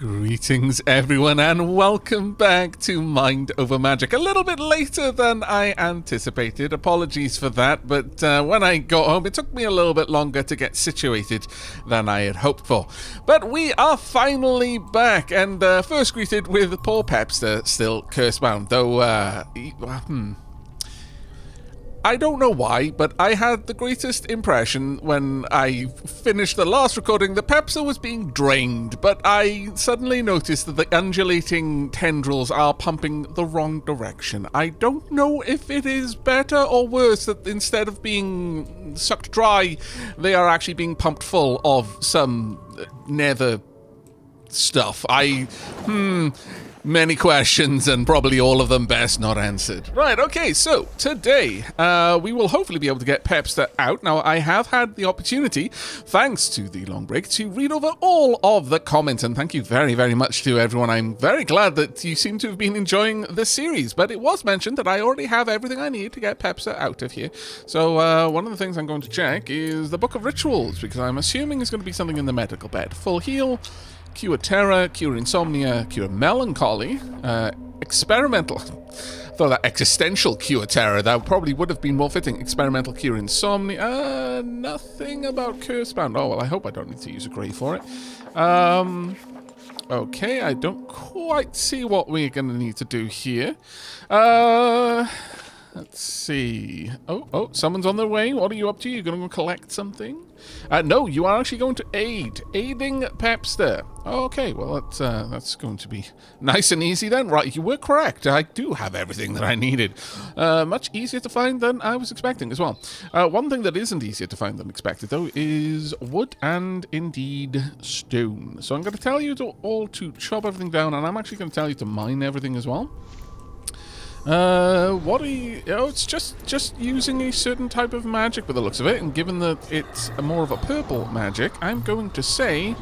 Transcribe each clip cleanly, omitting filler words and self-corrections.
Greetings everyone and welcome back to Mind Over Magic. A little bit later than I anticipated, apologies for that, but when I got home it took me a little bit longer to get situated than I had hoped for. But we are finally back and first greeted with poor Pepster still curse-bound, though I don't know why, but I had the greatest impression when I finished the last recording that Pepster was being drained, but I suddenly noticed that the undulating tendrils are pumping the wrong direction. I don't know if it is better or worse that instead of being sucked dry, they are actually being pumped full of some nether stuff. Many questions, and probably all of them best not answered. Right, okay, so today we will hopefully be able to get Pepster out. Now, I have had the opportunity, thanks to the long break, to read over all of the comments, and thank you very, very much to everyone. I'm very glad that you seem to have been enjoying this series, but it was mentioned that I already have everything I need to get Pepster out of here. So one of the things I'm going to check is the Book of Rituals, because I'm assuming it's going to be something in the medical bed. Full heal, cure terror, cure insomnia, cure melancholy, experimental. I thought that existential cure terror, that probably would have been more fitting. Experimental cure insomnia. Nothing about cursebound. Oh, well, I hope I don't need to use a grey for it. Okay, I don't quite see what we're going to need to do here. Let's see. Oh, someone's on their way. What are you up to? You're going to go collect something? No, you are actually going to aiding Pepster. Okay, well, that's going to be nice and easy then. Right, you were correct. I do have everything that I needed. Much easier to find than I was expecting as well. One thing that isn't easier to find than expected, though, is wood and, indeed, stone. So I'm going to tell you all to chop everything down, and I'm actually going to tell you to mine everything as well. What are you... Oh, it's just using a certain type of magic by the looks of it, and given that it's more of a purple magic, I'm going to say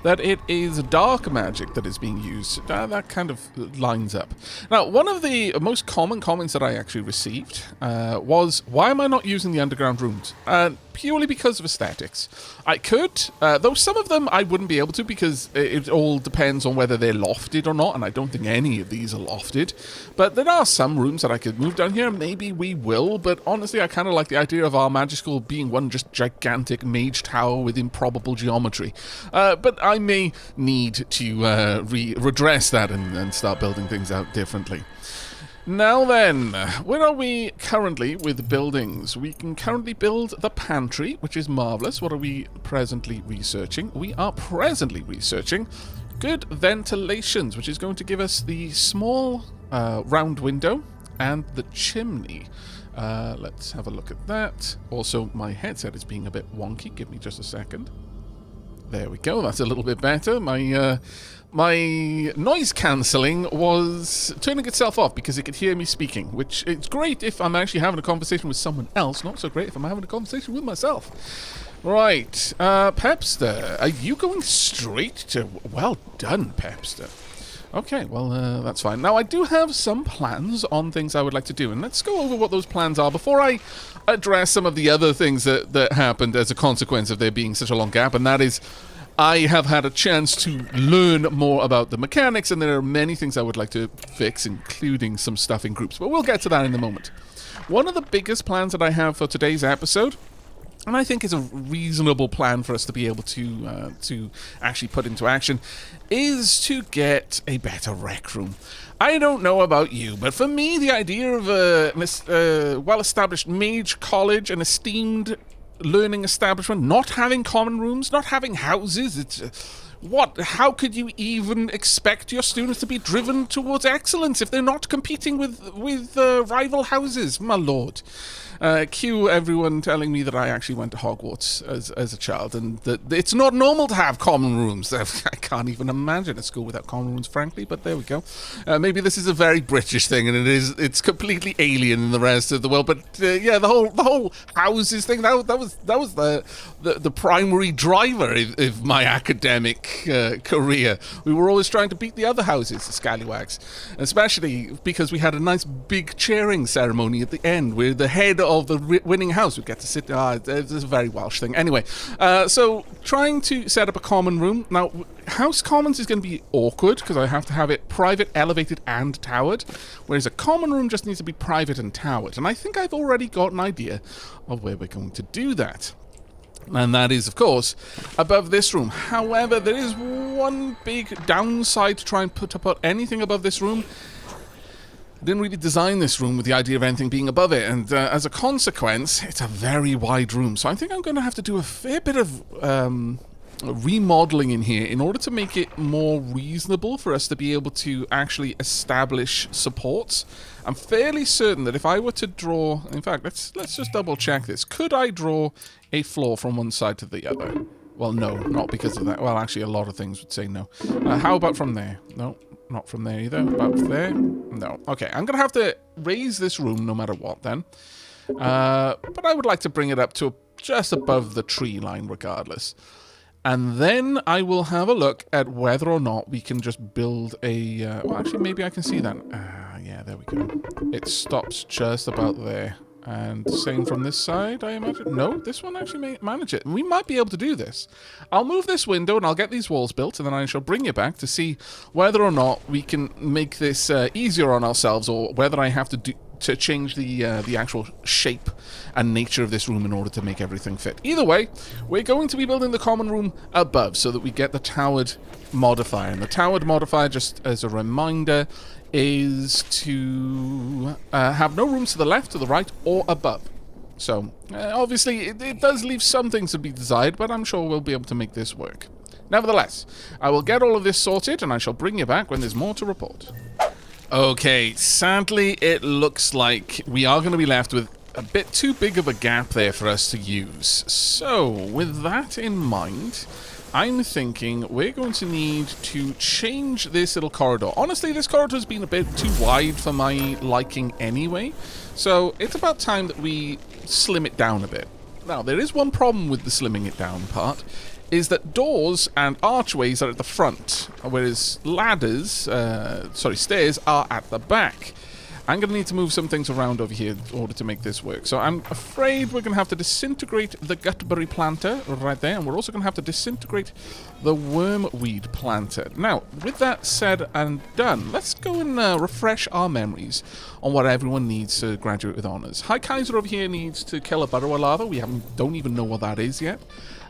that it is dark magic that is being used. That kind of lines up. Now, one of the most common comments that I actually received was, why am I not using the underground rooms? Purely because of aesthetics. I could, though some of them I wouldn't be able to because it all depends on whether they're lofted or not, and I don't think any of these are lofted. But there are some rooms that I could move down here, maybe we will, but honestly I kind of like the idea of our magic school being one just gigantic mage tower with improbable geometry. But I may need to redress that and start building things out differently. Now then, where are we currently with buildings? We can currently build the pantry, which is marvellous. What are we presently researching? We are presently researching good ventilations, which is going to give us the small round window and the chimney. Let's have a look at that. Also, my headset is being a bit wonky. Give me just a second. There we go. That's a little bit better. My noise cancelling was turning itself off because it could hear me speaking, which it's great if I'm actually having a conversation with someone else, not so great if I'm having a conversation with myself. Right, Pepster, are you going straight to... Well done, Pepster. Okay, well, that's fine. Now, I do have some plans on things I would like to do, and let's go over what those plans are before I address some of the other things that happened as a consequence of there being such a long gap, and that is... I have had a chance to learn more about the mechanics, and there are many things I would like to fix, including some stuff in groups, but we'll get to that in a moment. One of the biggest plans that I have for today's episode, and I think is a reasonable plan for us to be able to actually put into action, is to get a better rec room. I don't know about you, but for me, the idea of a well-established mage college, an esteemed learning establishment, not having common rooms, not having houses, it's... How could you even expect your students to be driven towards excellence if they're not competing with rival houses, my lord? Cue everyone telling me that I actually went to Hogwarts as a child, and that it's not normal to have common rooms. I can't even imagine a school without common rooms, frankly, but there we go. Maybe this is a very British thing, and it's completely alien in the rest of the world, but yeah, the whole houses thing, that was the primary driver of my academic career. We were always trying to beat the other houses, the scallywags. Especially because we had a nice big cheering ceremony at the end where the head of the winning house would get to sit. It's a very Welsh thing. Anyway, so trying to set up a common room. Now, House Commons is going to be awkward because I have to have it private, elevated, and towered, whereas a common room just needs to be private and towered. And I think I've already got an idea of where we're going to do that. And that is, of course, above this room. However, there is one big downside to trying to put anything above this room. I didn't really design this room with the idea of anything being above it, and as a consequence, it's a very wide room. So I think I'm going to have to do a fair bit of remodeling in here in order to make it more reasonable for us to be able to actually establish supports. I'm fairly certain that if I were to draw... In fact, let's just double check this. Could I draw a floor from one side to the other? Well, no, not because of that. Well, actually, a lot of things would say no. How about from there? No, not from there either. About there? No. Okay, I'm going to have to raise this room no matter what then. But I would like to bring it up to just above the tree line regardless. And then I will have a look at whether or not we can just build a... well, actually, maybe I can see that. Yeah, there we go. It stops just about there. And same from this side, I imagine. No, this one actually may manage it. We might be able to do this. I'll move this window and I'll get these walls built, and then I shall bring you back to see whether or not we can make this easier on ourselves, or whether I have to change the actual shape and nature of this room in order to make everything fit. Either way, we're going to be building the common room above so that we get the towered modifier. And the towered modifier, just as a reminder, is to have no rooms to the left, to the right, or above. So, obviously, it does leave some things to be desired, but I'm sure we'll be able to make this work. Nevertheless, I will get all of this sorted, and I shall bring you back when there's more to report. Okay, sadly, it looks like we are going to be left with a bit too big of a gap there for us to use. So, with that in mind, I'm thinking we're going to need to change this little corridor. Honestly, this corridor has been a bit too wide for my liking anyway, so it's about time that we slim it down a bit. Now, there is one problem with the slimming it down part, is that doors and archways are at the front, whereas stairs are at the back. I'm going to need to move some things around over here in order to make this work. So I'm afraid we're going to have to disintegrate the gutberry planter right there, and we're also going to have to disintegrate the wormweed planter. Now, with that said and done, let's go and refresh our memories on what everyone needs to graduate with honors. High Kaiser over here needs to kill a burrow lava. We don't even know what that is yet.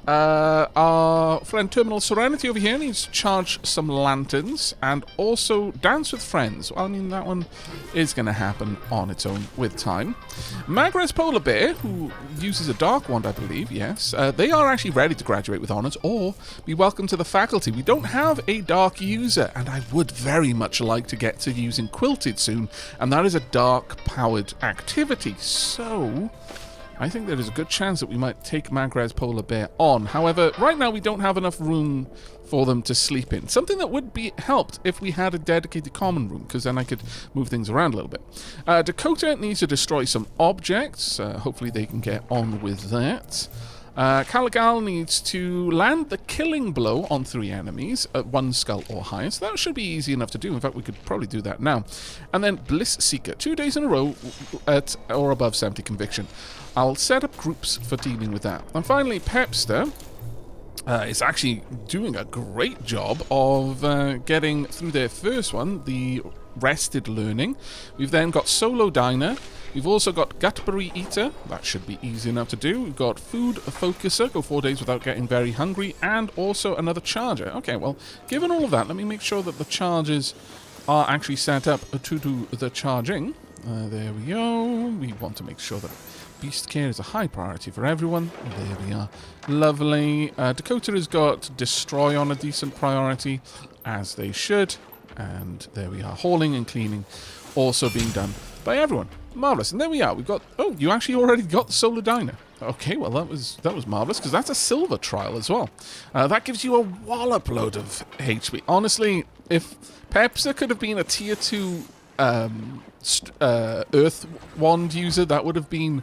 Our friend Terminal Serenity over here needs to charge some lanterns and also Dance with Friends. Well, I mean, that one is going to happen on its own with time. Magres Polar Bear, who uses a Dark Wand, I believe, yes, they are actually ready to graduate with honors or be welcome to the faculty. We don't have a Dark user, and I would very much like to get to using Quilted soon, and that is a Dark-powered activity, so I think there is a good chance that we might take Magres Polar Bear on. However, right now we don't have enough room for them to sleep in. Something that would be helped if we had a dedicated common room, because then I could move things around a little bit. Dakota needs to destroy some objects. Hopefully they can get on with that. Caligal needs to land the killing blow on 3 enemies at 1 skull or higher, so that should be easy enough to do. In fact, we could probably do that now. And then Bliss Seeker, 2 days in a row at or above 70 conviction. I'll set up groups for dealing with that. And finally, Pepster is actually doing a great job of getting through their first one, the Rested Learning. We've then got Solo Diner. We've also got Gutberry Eater. That should be easy enough to do. We've got Food Focuser, go 4 days without getting very hungry, and also another Charger. Okay, well, given all of that, let me make sure that the chargers are actually set up to do the charging. There we go. We want to make sure that Beast Care is a high priority for everyone. There we are. Lovely. Dakota has got Destroy on a decent priority, as they should. And there we are. Hauling and cleaning also being done by everyone. Marvellous. And there we are. We've got... Oh, you actually already got the Solar Diner. Okay, well, that was marvellous, because that's a silver trial as well. That gives you a wallop load of HP. Honestly, if Pepsi could have been a tier 2 Earth Wand user, that would have been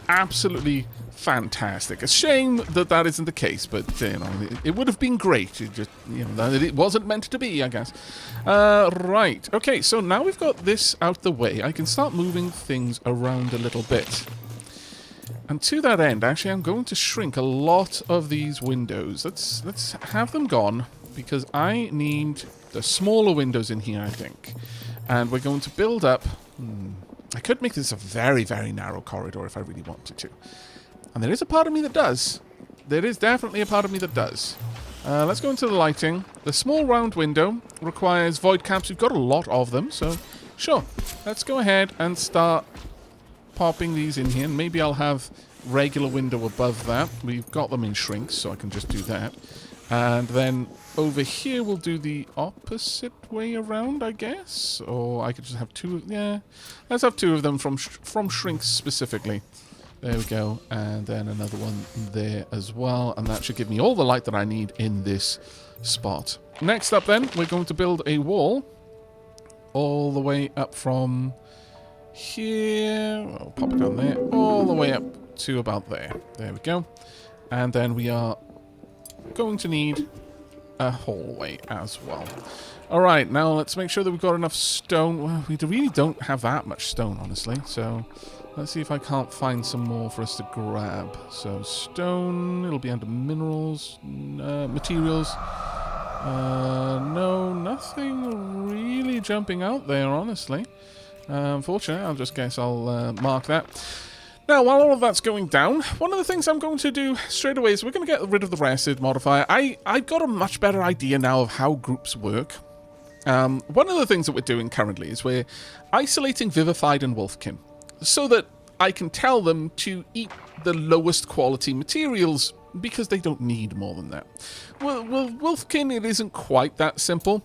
absolutely fantastic. A shame that that isn't the case, but you know, it would have been great. It just, you know, it wasn't meant to be, I guess. Right. Okay, so now we've got this out the way, I can start moving things around a little bit. And to that end, actually, I'm going to shrink a lot of these windows. Let's have them gone, because I need the smaller windows in here, I think. And we're going to build up... I could make this a very, very narrow corridor if I really wanted to. And there is a part of me that does. There is definitely a part of me that does. Let's go into the lighting. The small round window requires void caps. We've got a lot of them, so sure. Let's go ahead and start popping these in here. And maybe I'll have regular window above that. We've got them in shrinks, so I can just do that. And then over here we'll do the opposite way around, I guess. Or I could just have two. Yeah, let's have two of them from shrinks specifically. There we go. And then another one there as well. And that should give me all the light that I need in this spot. Next up then, we're going to build a wall all the way up from here. I'll pop it down there. All the way up to about there. There we go. And then we are going to need a hallway as well. Alright, now let's make sure that we've got enough stone. Well, we really don't have that much stone, honestly. So let's see if I can't find some more for us to grab. So stone, it'll be under minerals, materials. No, nothing really jumping out there, honestly. Unfortunately, I'll just guess I'll mark that. Now, while all of that's going down, one of the things I'm going to do straight away is we're going to get rid of the resid modifier. I've got a much better idea now of how groups work. One of the things that we're doing currently is we're isolating Vivified and Wolfkin, so that I can tell them to eat the lowest quality materials, because they don't need more than that. Well, Wolfkin, it isn't quite that simple.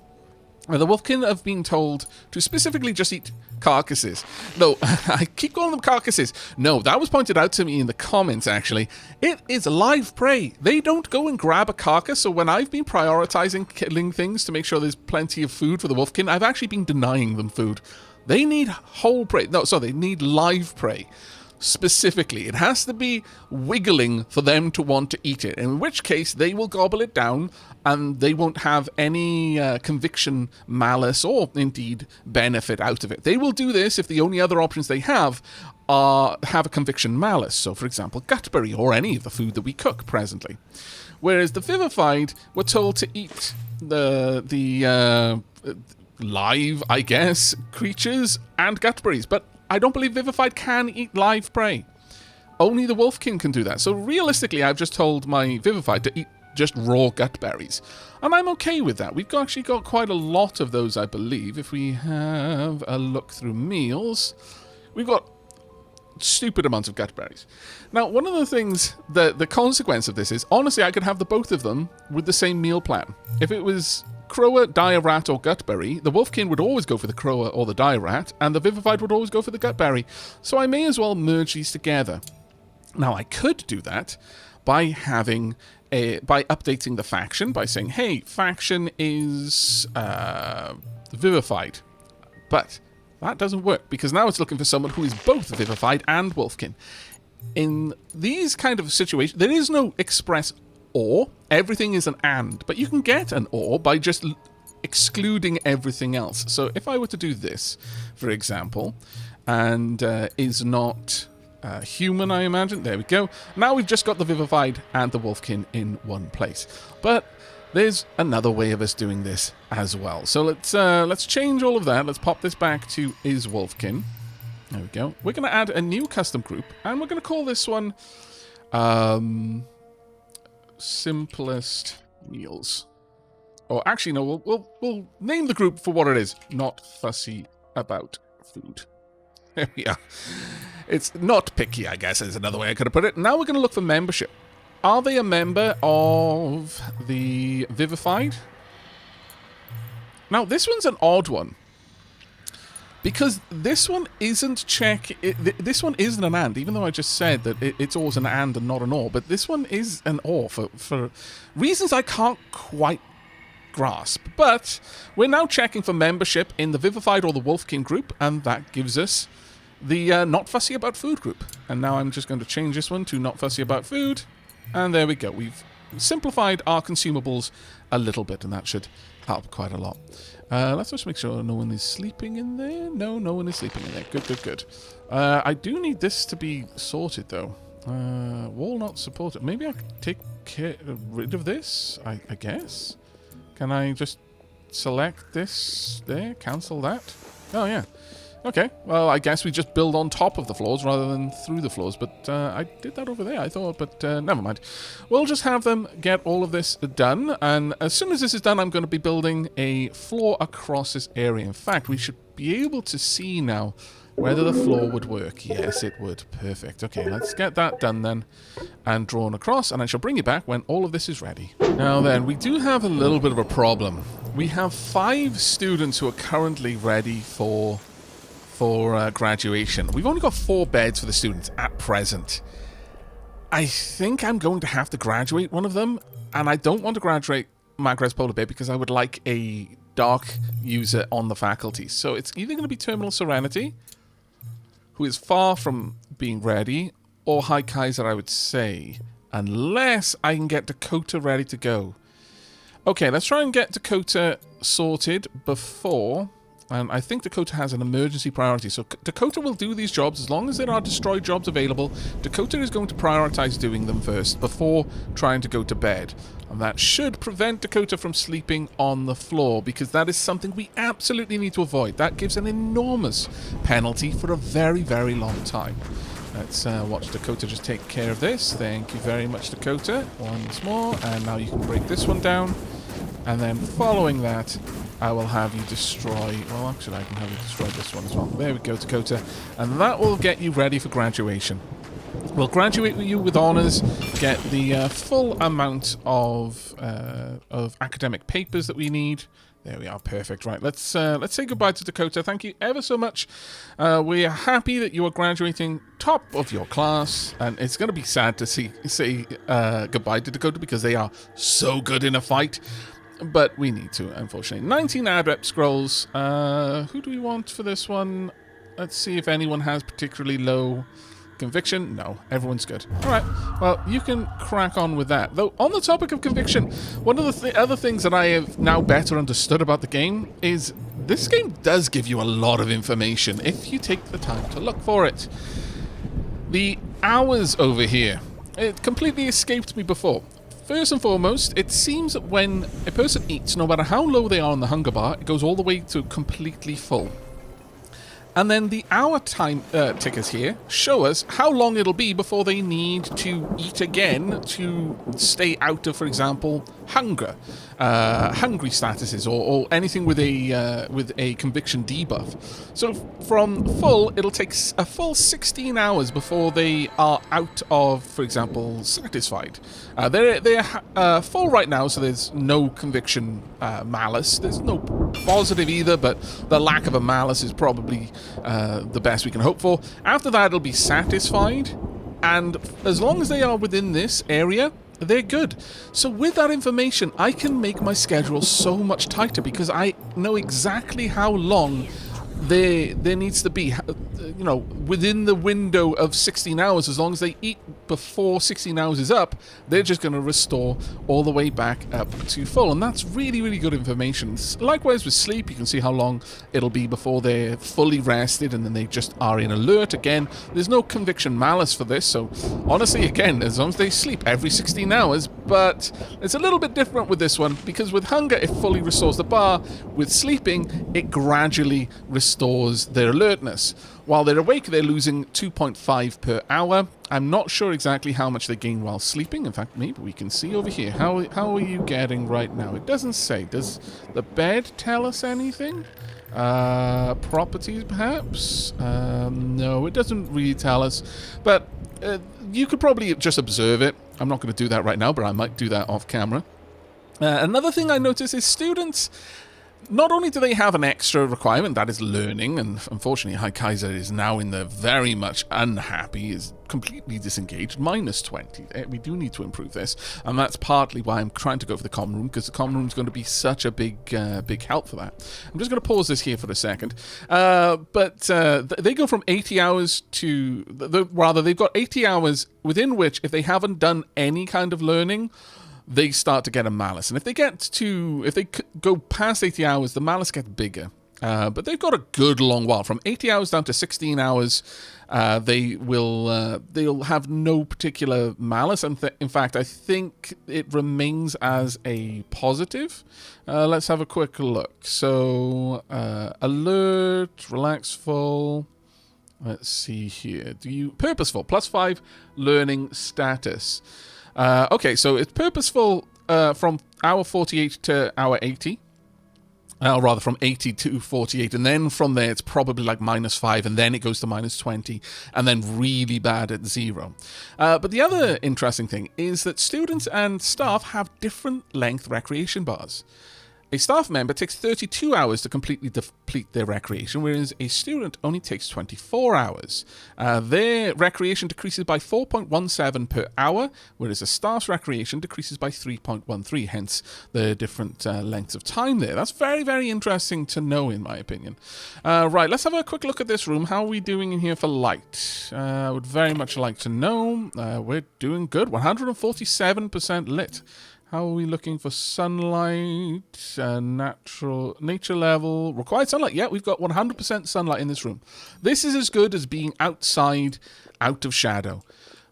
The Wolfkin have been told to specifically just eat carcasses. No, I keep calling them carcasses. No, that was pointed out to me in the comments, actually. It is live prey. They don't go and grab a carcass, so when I've been prioritizing killing things to make sure there's plenty of food for the Wolfkin, I've actually been denying them food. They need whole prey. No, sorry, they need live prey. Specifically, it has to be wiggling for them to want to eat it, in which case they will gobble it down and they won't have any conviction, malice, or indeed benefit out of it. They will do this if the only other options they have are have a conviction malice, so for example gutberry or any of the food that we cook presently. Whereas the Vivified were told to eat the live, I guess, creatures and gutberries, but I don't believe Vivified can eat live prey. Only the Wolfkin can do that. So realistically, I've just told my Vivified to eat just raw gutberries. And I'm okay with that. We've actually got quite a lot of those, I believe. If we have a look through meals, we've got stupid amounts of gutberries. Now, one of the things, the consequence of this is, honestly, I could have the both of them with the same meal plan. If it was Crower, Dire Rat, or Gutberry, the Wolfkin would always go for the Crower or the Dire Rat, and the Vivified would always go for the Gutberry. So I may as well merge these together. Now, I could do that by having by updating the faction, by saying, hey, faction is Vivified. But that doesn't work, because now it's looking for someone who is both Vivified and Wolfkin. In these kind of situations, there is no express or. Everything is an and, but you can get an or by just excluding everything else. So if I were to do this, for example, and is not human, I imagine. There we go. Now we've just got the Vivified and the Wolfkin in one place. But there's another way of us doing this as well. So let's change all of that. Let's pop this back to is Wolfkin. There we go. We're going to add a new custom group, and we're going to call this one simplest meals. Or actually, no, we'll name the group for what it is. Not fussy about food. There we are. It's not picky, I guess, is another way I could have put it. Now we're going to look for membership. Are they a member of the Vivified? Now, this one's an odd one. Because this one isn't this one isn't an and, even though I just said that it's always an and not an or. But this one is an or for reasons I can't quite grasp. But we're now checking for membership in the Vivified or the Wolfkin group, and that gives us the not fussy about food group. And now I'm just going to change this one to not fussy about food. And there we go. We've simplified our consumables a little bit, and that should help quite a lot. Let's just make sure no one is sleeping in there. No, no one is sleeping in there. Good, good, good. I do need this to be sorted, though. Wall not supported. Maybe I could take rid of this, I guess. Can I just select this there? Cancel that? Oh, yeah. Okay, well, I guess we just build on top of the floors rather than through the floors, but I did that over there, I thought, but never mind. We'll just have them get all of this done, and as soon as this is done, I'm going to be building a floor across this area. In fact, we should be able to see now whether the floor would work. Yes, it would. Perfect. Okay, let's get that done then, and drawn across, and I shall bring you back when all of this is ready. Now then, we do have a little bit of a problem. We have 5 students who are currently ready for graduation. We've only got 4 beds for the students at present. I think I'm going to have to graduate one of them, and I don't want to graduate Magres Polar Bear because I would like a dark user on the faculty. So it's either going to be Terminal Serenity, who is far from being ready, or High Kaiser, I would say, unless I can get Dakota ready to go. Okay, let's try and get Dakota sorted before. And I think Dakota has an emergency priority. So Dakota will do these jobs as long as there are destroyed jobs available. Dakota is going to prioritize doing them first before trying to go to bed. And that should prevent Dakota from sleeping on the floor, because that is something we absolutely need to avoid. That gives an enormous penalty for a very, very long time. Let's watch Dakota just take care of this. Thank you very much, Dakota. Once more. And now you can break this one down. And then following that, I will have you destroy... Well, actually, I can have you destroy this one as well. There we go, Dakota. And that will get you ready for graduation. We'll graduate you with honours, get the full amount of academic papers that we need. There we are, perfect. Right, let's say goodbye to Dakota. Thank you ever so much. We are happy that you are graduating top of your class, and it's going to be sad to say goodbye to Dakota because they are so good in a fight. But we need to, unfortunately. 19 adept scrolls. Who do we want for this one? Let's see if anyone has particularly low conviction. No, everyone's good. All right. Well, you can crack on with that. Though, on the topic of conviction, one of the other things that I have now better understood about the game is this game does give you a lot of information if you take the time to look for it. The hours over here, it completely escaped me before. First and foremost, it seems that when a person eats, no matter how low they are on the hunger bar, it goes all the way to completely full. And then the hour time tickers here show us how long it'll be before they need to eat again to stay out of, for example, hungry statuses or anything with a conviction debuff. So from full, it'll take a full 16 hours before they are out of, for example, satisfied. They're full right now, so there's no conviction malice. There's no positive either, but the lack of a malice is probably the best we can hope for. After that, it'll be satisfied, and as long as they are within this area, they're good. So with that information, I can make my schedule so much tighter because I know exactly how long there needs to be, you know, within the window of 16 hours. As long as they eat before 16 hours is up, they're just going to restore all the way back up to full. And that's really, really good information. Likewise with sleep, you can see how long it'll be before they're fully rested and then they just are in alert again. There's no conviction malice for this, so honestly, again, as long as they sleep every 16 hours, but it's a little bit different with this one because with hunger, it fully restores the bar. With sleeping, it gradually restores their alertness. While they're awake, they're losing 2.5 per hour. I'm not sure exactly how much they gain while sleeping. In fact, maybe we can see over here. How are you getting right now? It doesn't say. Does the bed tell us anything? Properties, perhaps? No, it doesn't really tell us. But you could probably just observe it. I'm not going to do that right now, but I might do that off camera. Another thing I noticed is students... not only do they have an extra requirement, that is learning, and unfortunately High Kaiser is now in the very much unhappy, is completely disengaged, minus 20. We do need to improve this, and that's partly why I'm trying to go for the common room, because the common room is going to be such a big help for that. I'm just going to pause this here for a second. They go from 80 hours to... they've got 80 hours within which, if they haven't done any kind of learning, they start to get a malus. And if they go past 80 hours, the malus gets bigger. But they've got a good long while. From 80 hours down to 16 hours, they'll have no particular malus. And in fact, I think it remains as a positive. Let's have a quick look. So, alert, relaxful. Let's see here. Purposeful, +5 learning status. Okay, so it's purposeful from hour 48 to hour 80. Rather, from 80 to 48. And then from there, it's probably like -5. And then it goes to -20. And then really bad at 0. But the other interesting thing is that students and staff have different length recreation bars. A staff member takes 32 hours to completely deplete their recreation, whereas a student only takes 24 hours. Their recreation decreases by 4.17 per hour, whereas a staff's recreation decreases by 3.13, hence the different lengths of time there. That's very, very interesting to know, in my opinion. Right, let's have a quick look at this room. How are we doing in here for light? I would very much like to know. We're doing good, 147% lit. How are we looking for sunlight, nature level, required sunlight? Yeah, we've got 100% sunlight in this room. This is as good as being outside, out of shadow.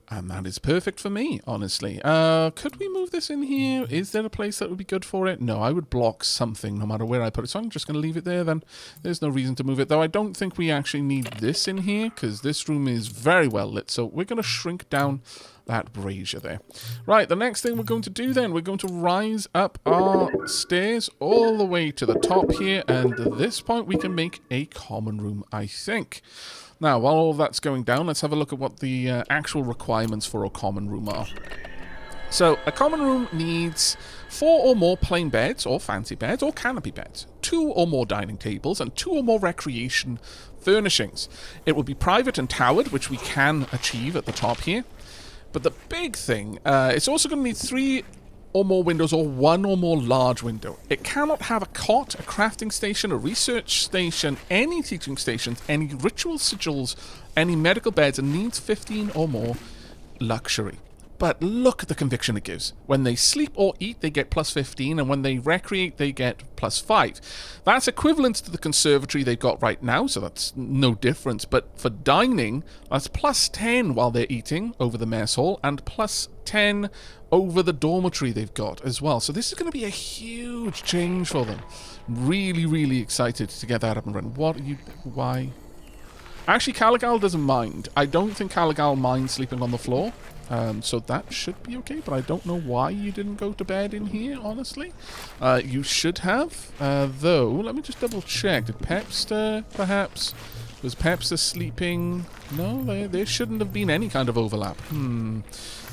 And that is perfect for me, honestly. Could we move this in here? Is there a place that would be good for it? No, I would block something no matter where I put it. So I'm just going to leave it there then. There's no reason to move it. Though I don't think we actually need this in here because this room is very well lit. So we're going to shrink down that brazier there. Right, the next thing we're going to do then, we're going to rise up our stairs all the way to the top here. And at this point, we can make a common room, I think. Now, while all that's going down, let's have a look at what the actual requirements for a common room are. So, a common room needs 4 or more plain beds, or fancy beds, or canopy beds, 2 or more dining tables, and 2 or more recreation furnishings. It will be private and towered, which we can achieve at the top here. But the big thing, it's also going to need 3 or more windows or 1 or more large window. It cannot have a cot, a crafting station, a research station, any teaching stations, any ritual sigils, any medical beds, and needs 15 or more luxury. But look at the conviction it gives. When they sleep or eat, they get +15, and when they recreate, they get +5. That's equivalent to the conservatory they've got right now, so that's no difference. But for dining, that's +10 while they're eating over the mess hall, and +10 over the dormitory they've got as well. So this is going to be a huge change for them. Really, really excited to get that up and running. Why? Actually, Caligal doesn't mind. I don't think Caligal minds sleeping on the floor. So that should be okay, but I don't know why you didn't go to bed in here, honestly. You should have, though. Let me just double check. Did Pepster, perhaps? Was Pepster sleeping? No, there shouldn't have been any kind of overlap.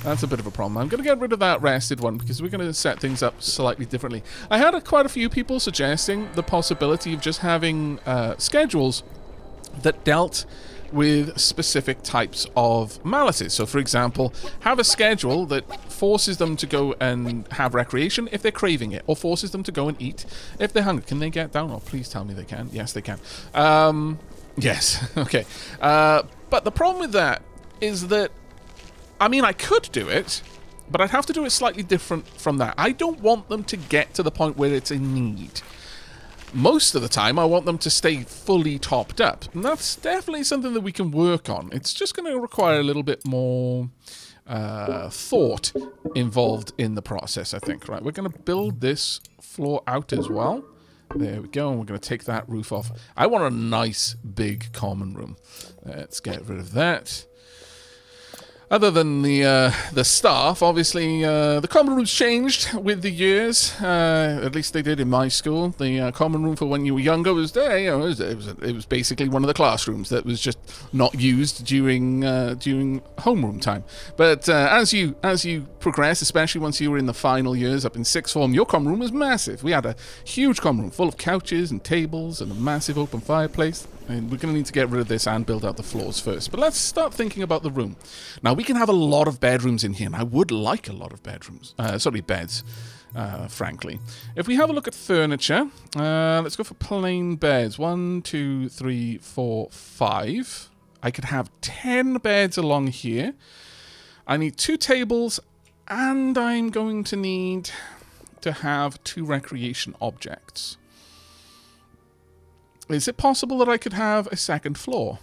That's a bit of a problem. I'm going to get rid of that rested one because we're going to set things up slightly differently. I had quite a few people suggesting the possibility of just having schedules that dealt with specific types of malices. So, for example, have a schedule that forces them to go and have recreation if they're craving it, or forces them to go and eat if they're hungry. Can they get down? Oh, please tell me they can. Yes, they can. Yes, okay. But the problem with that is that, I mean, I could do it, but I'd have to do it slightly different from that. I don't want them to get to the point where it's a need. Most of the time, I want them to stay fully topped up. And that's definitely something that we can work on. It's just going to require a little bit more thought involved in the process, I think. Right, we're going to build this floor out as well. There we go, and we're going to take that roof off. I want a nice, big common room. Let's get rid of that. Other than the staff, obviously, the common room's changed with the years. At least they did in my school. The common room for when you were younger was there. You know, it was basically one of the classrooms that was just not used during homeroom time. But as you progress, especially once you were in the final years up in sixth form, your common room was massive. We had a huge common room full of couches and tables and a massive open fireplace. And we're going to need to get rid of this and build out the floors first. But let's start thinking about the room. Now, we can have a lot of bedrooms in here, and I would like a lot of bedrooms. Beds, frankly. If we have a look at furniture, let's go for plain beds. 1, 2, 3, 4, 5. I could have 10 beds along here. I need 2 tables, and I'm going to need to have 2 recreation objects. Is it possible that I could have a second floor?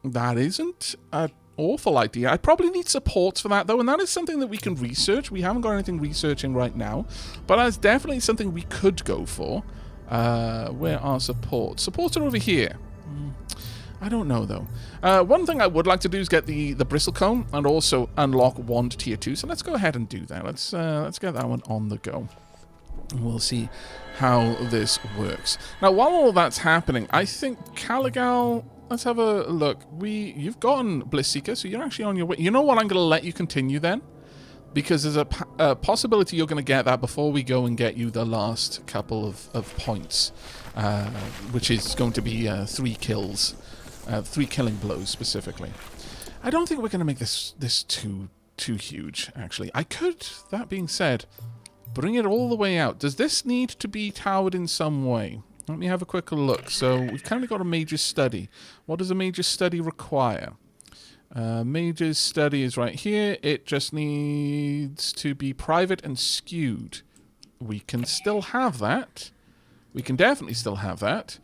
That isn't an awful idea. I probably need supports for that, though, and that is something that we can research. We haven't got anything researching right now, but that's definitely something we could go for. Where are supports? Supports are over here. I don't know, though. One thing I would like to do is get the bristlecone and also unlock wand tier 2, so let's go ahead and do that. Let's get that one on the go. We'll see how this works. Now, while all that's happening, I think Caligal, let's have a look. You've gotten Bliss Seeker, so you're actually on your way. You know what? I'm going to let you continue then, because there's a possibility you're going to get that before we go and get you the last couple of points, which is going to be 3 kills, 3 killing blows specifically. I don't think we're going to make this too huge, actually. I could, that being said, bring it all the way out. Does this need to be towered in some way? Let me have a quick look. So we've kind of got a major study. What does a major study require? Major study is right here. It just needs to be private and skewed. We can still have that. We can definitely still have that.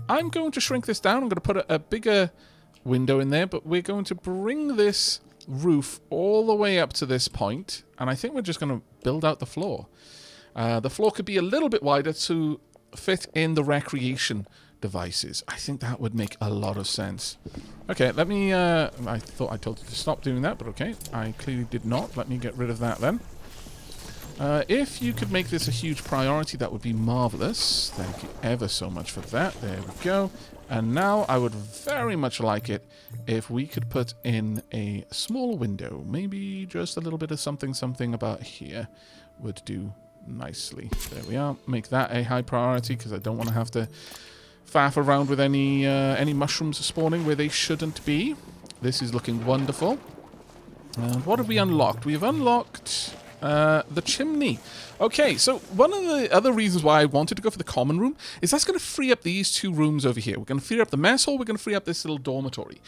I'm going to shrink this down. I'm going to put a bigger window in there, but we're going to bring this roof all the way up to this point, and I think we're just going to build out the floor. The floor could be a little bit wider to fit in the recreation devices. I think that would make a lot of sense. Okay, let me... I thought I told you to stop doing that, but okay. I clearly did not. Let me get rid of that then. If you could make this a huge priority, that would be marvelous. Thank you ever so much for that. There we go. And now I would very much like it if we could put in a small window. Maybe just a little bit of something about here would do nicely. There we are. Make that a high priority because I don't want to have to faff around with any mushrooms spawning where they shouldn't be. This is looking wonderful. And what have we unlocked? We've unlocked the chimney. Okay, so one of the other reasons why I wanted to go for the common room is that's going to free up these 2 rooms over here. We're going to free up the mess hall. We're going to free up this little dormitory.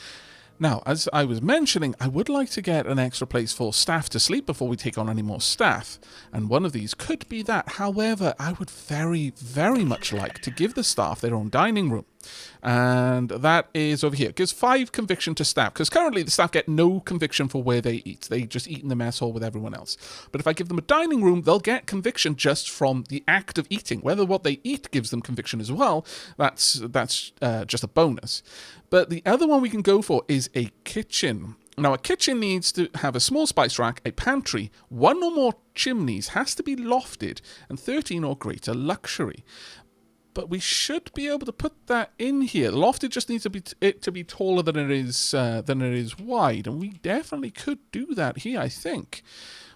Now, as I was mentioning, I would like to get an extra place for staff to sleep before we take on any more staff. And one of these could be that. However, I would very, very much like to give the staff their own dining room. And that is over here. It gives 5 conviction to staff, because currently the staff get no conviction for where they eat. They just eat in the mess hall with everyone else. But if I give them a dining room, they'll get conviction just from the act of eating. Whether what they eat gives them conviction as well, that's just a bonus. But the other one we can go for is a kitchen. Now, a kitchen needs to have a small spice rack, a pantry, 1 or more chimneys, has to be lofted, and 13 or greater luxury. But we should be able to put that in here. Lofted just needs to be taller than it is wide, and we definitely could do that here. I think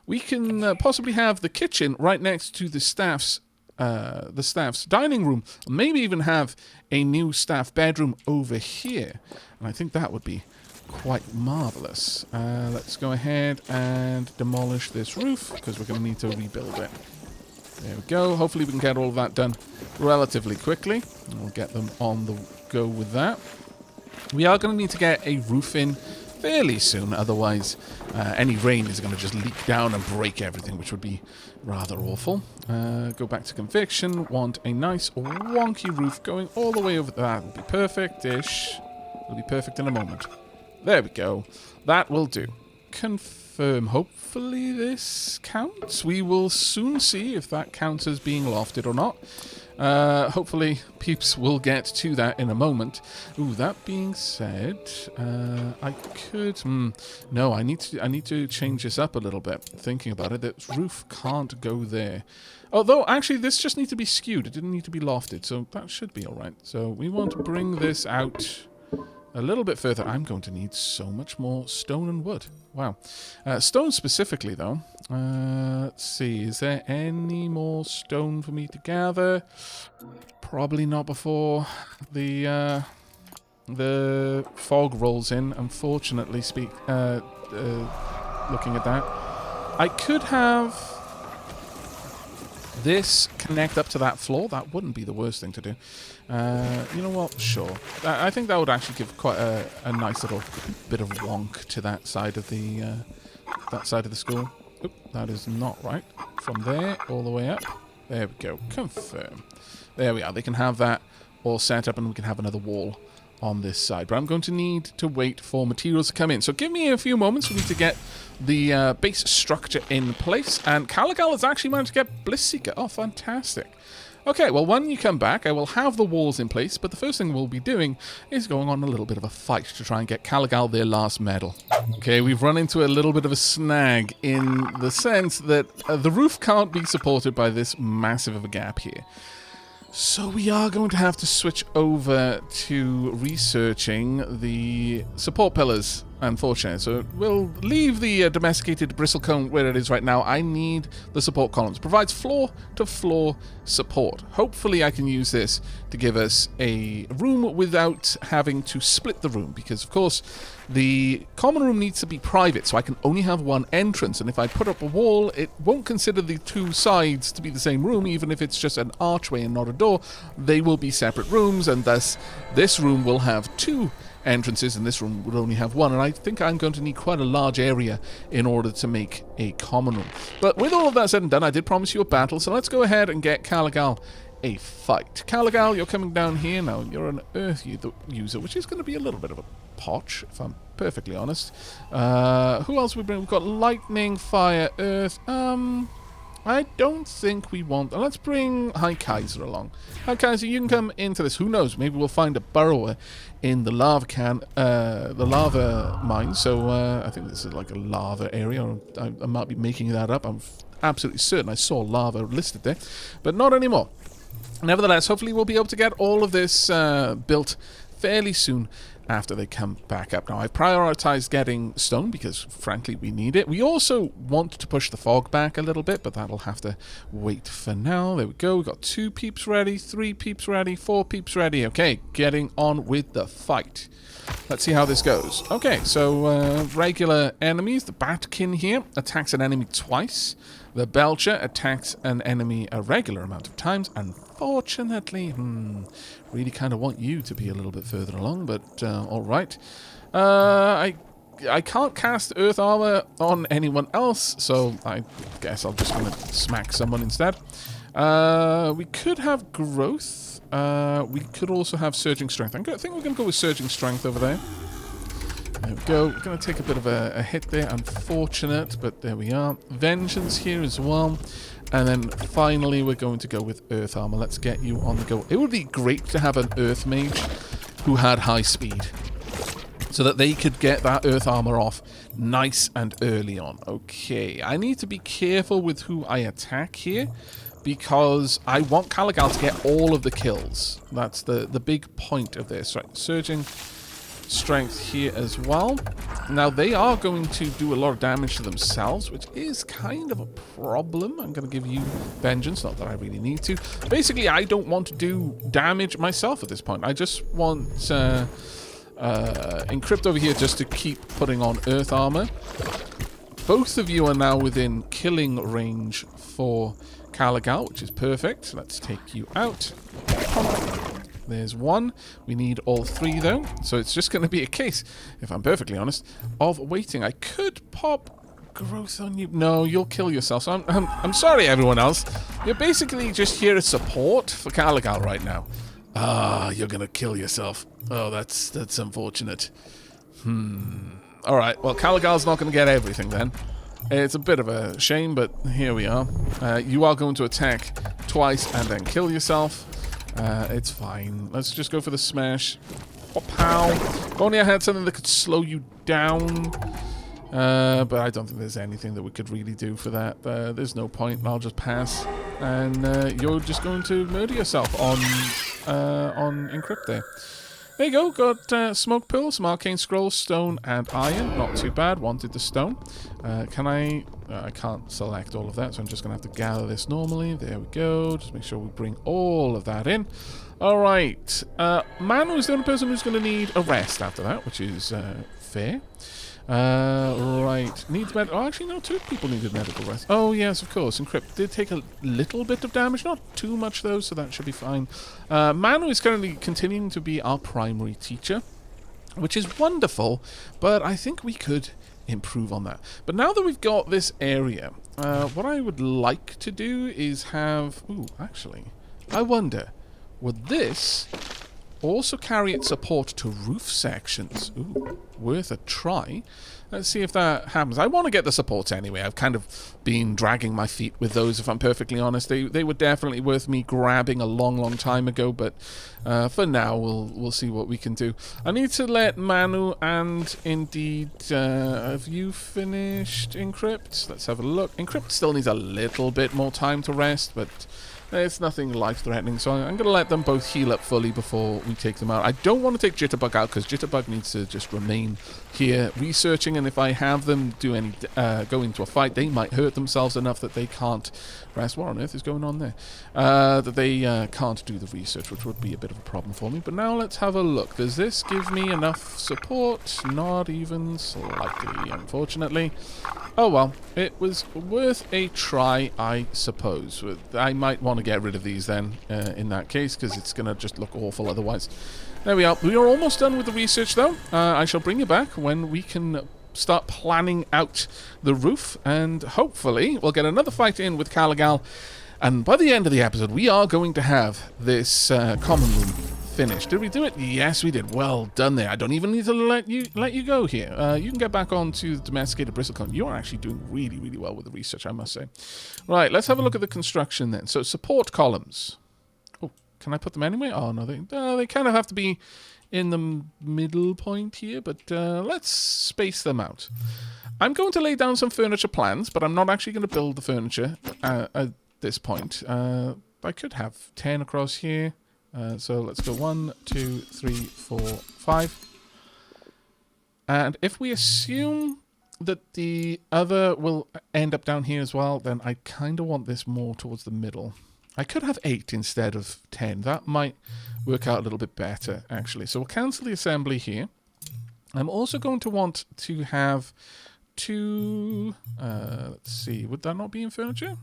we can possibly have the kitchen right next to the staff's dining room. Maybe even have a new staff bedroom over here, and I think that would be quite marvelous. Let's go ahead and demolish this roof because we're going to need to rebuild it. There we go. Hopefully we can get all of that done relatively quickly. We'll get them on the go with that. We are going to need to get a roof in fairly soon, otherwise any rain is going to just leak down and break everything, which would be rather awful. Go back to conviction. Want a nice wonky roof going all the way over. That will be perfect-ish. It'll be perfect in a moment. There we go. That will do. Confirm. Hopefully this counts. We will soon see if that counts as being lofted or not. Hopefully, peeps will get to that in a moment. Ooh, that being said, I could. No, I need to change this up a little bit. Thinking about it, that roof can't go there. Although, actually, this just needs to be skewed. It didn't need to be lofted, so that should be all right. So we want to bring this out a little bit further. I'm going to need so much more stone and wood. Wow. Stone specifically, though. Let's see. Is there any more stone for me to gather? Probably not before the fog rolls in, unfortunately, looking at that. I could have this connect up to that floor. That wouldn't be the worst thing to do. You know what? Sure. I think that would actually give quite a nice little bit of wonk to that side of the school. Oop, that is not right. From there all the way up. There we go. Confirm. There we are. They can have that all set up, and we can have another wall on this side. But I'm going to need to wait for materials to come in. So give me a few moments for me to get the base structure in place. And Caligal has actually managed to get Blissseeker. Oh, fantastic. Okay, well, when you come back, I will have the walls in place, but the first thing we'll be doing is going on a little bit of a fight to try and get Caligal their last medal. Okay, we've run into a little bit of a snag in the sense that the roof can't be supported by this massive of a gap here. So we are going to have to switch over to researching the support pillars, unfortunately. So we'll leave the domesticated bristlecone where it is right now. I need the support columns. It provides floor-to-floor support. Hopefully I can use this to give us a room without having to split the room, because, of course, the common room needs to be private, so I can only have one entrance, and if I put up a wall, it won't consider the two sides to be the same room, even if it's just an archway and not a door. They will be separate rooms, and thus this room will have two entrances, and this room would only have one, and I think I'm going to need quite a large area in order to make a common room. But with all of that said and done, I did promise you a battle, so let's go ahead and get Caligal a fight. Caligal, you're coming down here now. You're an earth user, which is going to be a little bit of a potch, if I'm perfectly honest. Who else we bring? We've got lightning, fire, earth. I don't think we want... Let's bring High Kaiser along. High Kaiser, you can come into this. Who knows? Maybe we'll find a burrower in the lava mine. So I think this is like a lava area. I might be making that up. I'm absolutely certain I saw lava listed there, but not anymore. Nevertheless, hopefully we'll be able to get all of this built fairly soon after they come back up. Now, I've prioritized getting stone because, frankly, we need it. We also want to push the fog back a little bit, but that'll have to wait for now. There we go. We've got 2 peeps ready, 3 peeps ready, 4 peeps ready. Okay, getting on with the fight. Let's see how this goes. Okay, so regular enemies. The Batkin here attacks an enemy twice. The Belcher attacks an enemy a regular amount of times. Unfortunately, really kind of want you to be a little bit further along, but all right. I can't cast Earth Armor on anyone else, so I guess I'm just going to smack someone instead. We could have Growth. We could also have Surging Strength. I think we're going to go with Surging Strength over there. There we go. We're going to take a bit of a hit there. Unfortunate, but there we are. Vengeance here as well. And then finally, we're going to go with Earth Armor. Let's get you on the go. It would be great to have an Earth Mage who had high speed, so that they could get that Earth Armor off nice and early on. Okay, I need to be careful with who I attack here, because I want Caligal to get all of the kills. That's the big point of this. Right, Surging Strength here as well. Now, they are going to do a lot of damage to themselves, which is kind of a problem. I'm going to give you Vengeance, not that I really need to. Basically, I don't want to do damage myself at this point. I just want Encrypt over here just to keep putting on Earth Armor. Both of you are now within killing range for Caligal, which is perfect. Let's take you out. There's one. We need all 3, though. So it's just going to be a case, if I'm perfectly honest, of waiting. I could pop Growth on you. No, you'll kill yourself. So I'm sorry, everyone else. You're basically just here as support for Caligal right now. You're going to kill yourself. Oh, that's unfortunate. All right. Well, Caligal's not going to get everything then. It's a bit of a shame, but here we are. You are going to attack twice and then kill yourself. It's fine. Let's just go for the smash. Oh, pow. If only I had something that could slow you down. But I don't think there's anything that we could really do for that. There's no point. I'll just pass. And you're just going to murder yourself on Encrypt there. There you go. Got Smoke Pearl, some Arcane Scrolls, Stone, and Iron. Not too bad. Wanted the Stone. Can I... I can't select all of that, so I'm just going to have to gather this normally. There we go. Just make sure we bring all of that in. Alright. Manu is the only person who's going to need a rest after that, which is fair. Right. Needs med... Oh, actually, no, 2 people needed medical rest. Oh, yes, of course. Encrypt did take a little bit of damage. Not too much, though, so that should be fine. Manu is currently continuing to be our primary teacher, which is wonderful, but I think we could improve on that. But now that we've got this area, what I would like to do is have... Ooh, actually, I wonder, would this also carry its support to roof sections? Ooh, worth a try. Let's see if that happens. I want to get the supports anyway. I've kind of been dragging my feet with those, if I'm perfectly honest. They were definitely worth me grabbing a long time ago, but for now, we'll see what we can do. I need to let Manu and indeed... have you finished Encrypt? Let's have a look. Encrypt still needs a little bit more time to rest, but... it's nothing life-threatening, so I'm going to let them both heal up fully before we take them out. I don't want to take Jitterbug out, because Jitterbug needs to just remain here researching, and if I have them do any go into a fight, they might hurt themselves enough that they can't rest. What on earth is going on there? That they can't do the research, which would be a bit of a problem for me. But now let's have a look. Does this give me enough support? Not even slightly, unfortunately. Oh well, it was worth a try, I suppose. I might want to get rid of these then, in that case, because it's going to just look awful otherwise. There we are. We are almost done with the research, though. I shall bring you back when we can start planning out the roof, and hopefully we'll get another fight in with Caligal, and by the end of the episode, we are going to have this common room finished. Did we do it? Yes, we did. Well done there. I don't even need to let you go here. You can get back on to the domesticated bristlecone. You are actually doing really well with the research, I must say. Right, let's have a look at the construction then. So support columns. Oh, can I put them anyway? Oh no, they kind of have to be in the middle point here, but let's space them out. I'm going to lay down some furniture plans, but I'm not actually going to build the furniture at this point. I could have 10 across here. So let's go 1, 2, 3, 4, 5. And if we assume that the other will end up down here as well, then I kind of want this more towards the middle. I could have 8 instead of 10. That might work out a little bit better, actually. So we'll cancel the assembly here. I'm also going to want to have 2... let's see, would that not be in furniture?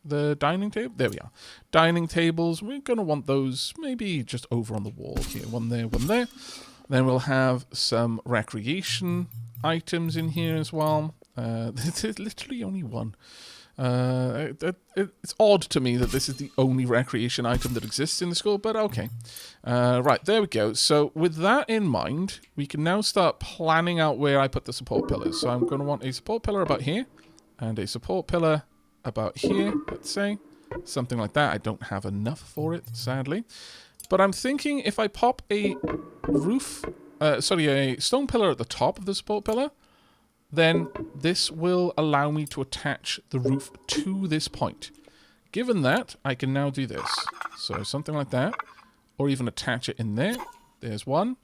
The dining table? There we are. Dining tables. We're going to want those maybe just over on the wall here. One there, one there. Then we'll have some recreation items in here as well. There's literally only one. It's odd to me that this is the only recreation item that exists in the school, but okay. Right, there we go. So with that in mind, we can now start planning out where I put the support pillars. So I'm going to want a support pillar about here and a support pillar about here, let's say. Something like that. I don't have enough for it, sadly. But I'm thinking if I pop a a stone pillar at the top of the support pillar, then this will allow me to attach the roof to this point. Given that, I can now do this. So something like that. Or even attach it in there. There's one.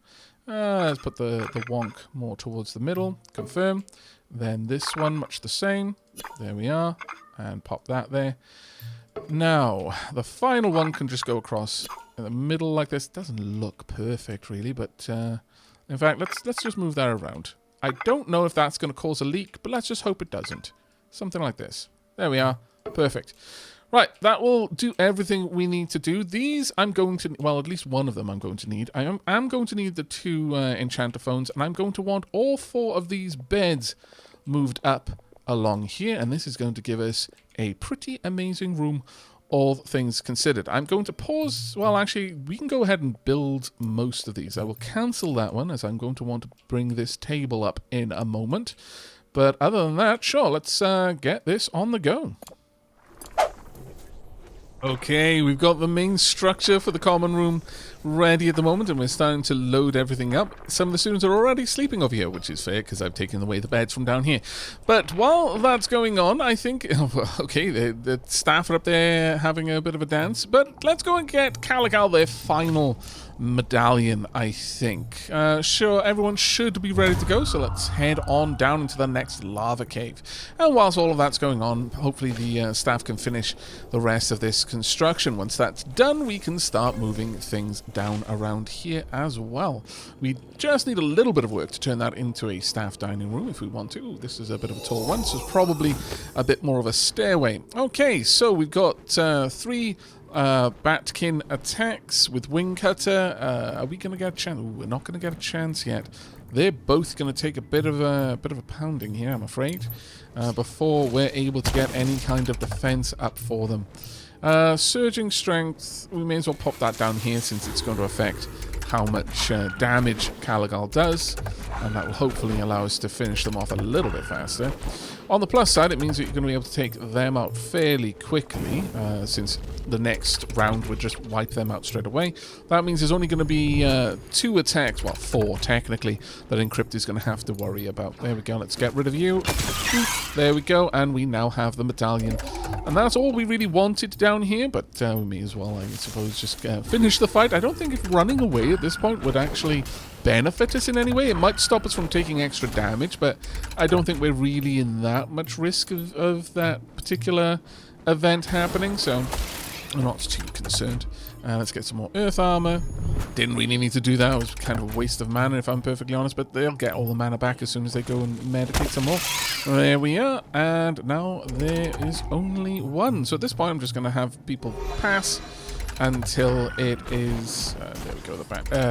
Let's put the wonk more towards the middle. Confirm. Then this one, much the same. There we are. And pop that there. Now, the final one can just go across in the middle like this. Doesn't look perfect, really, but in fact, let's just move that around. I don't know if that's going to cause a leak, but let's just hope it doesn't. Something like this. There we are. Perfect. Right, that will do everything we need to do. These I'm going to... Well, at least one of them I'm going to need. I am going to need the 2 enchanter phones, and I'm going to want all 4 of these beds moved up along here, and this is going to give us a pretty amazing room, all things considered. I'm going to pause. Well, actually, we can go ahead and build most of these. I will cancel that one, as I'm going to want to bring this table up in a moment. But other than that, sure, let's get this on the go. Okay, we've got the main structure for the common room ready at the moment, and we're starting to load everything up. Some of the students are already sleeping over here, which is fair, because I've taken away the beds from down here. But while that's going on, I think... okay, the staff are up there having a bit of a dance, but let's go and get Caligal their final medallion, I think. Sure, everyone should be ready to go, so let's head on down into the next lava cave. And whilst all of that's going on, hopefully the staff can finish the rest of this construction. Once that's done, we can start moving things down around here as well. We just need a little bit of work to turn that into a staff dining room if we want to. Ooh, this is a bit of a tall one, so it's probably a bit more of a stairway. Okay, so we've got 3 Batkin attacks with Wing Cutter. Are we going to get a chance? Ooh, we're not going to get a chance yet. They're both going to take a bit of a pounding here, I'm afraid, before we're able to get any kind of defense up for them. Surging Strength, we may as well pop that down here since it's going to affect how much damage Caligal does, and that will hopefully allow us to finish them off a little bit faster. On the plus side, it means that you're going to be able to take them out fairly quickly, since the next round would just wipe them out straight away. That means there's only going to be 2 attacks, well, 4 technically, that Encrypt is going to have to worry about. There we go, let's get rid of you. There we go, and we now have the medallion. And that's all we really wanted down here, but we may as well, I suppose, just finish the fight. I don't think if running away at this point would actually benefit us in any way. It might stop us from taking extra damage, but I don't think we're really in that much risk of that particular event happening, so I'm not too concerned. Let's get some more earth armor. Didn't really need to do that. It was kind of a waste of mana, if I'm perfectly honest, but they'll get all the mana back as soon as they go and meditate some more. There we are, and now there is only 1. So at this point, I'm just going to have people pass until it is, there we go,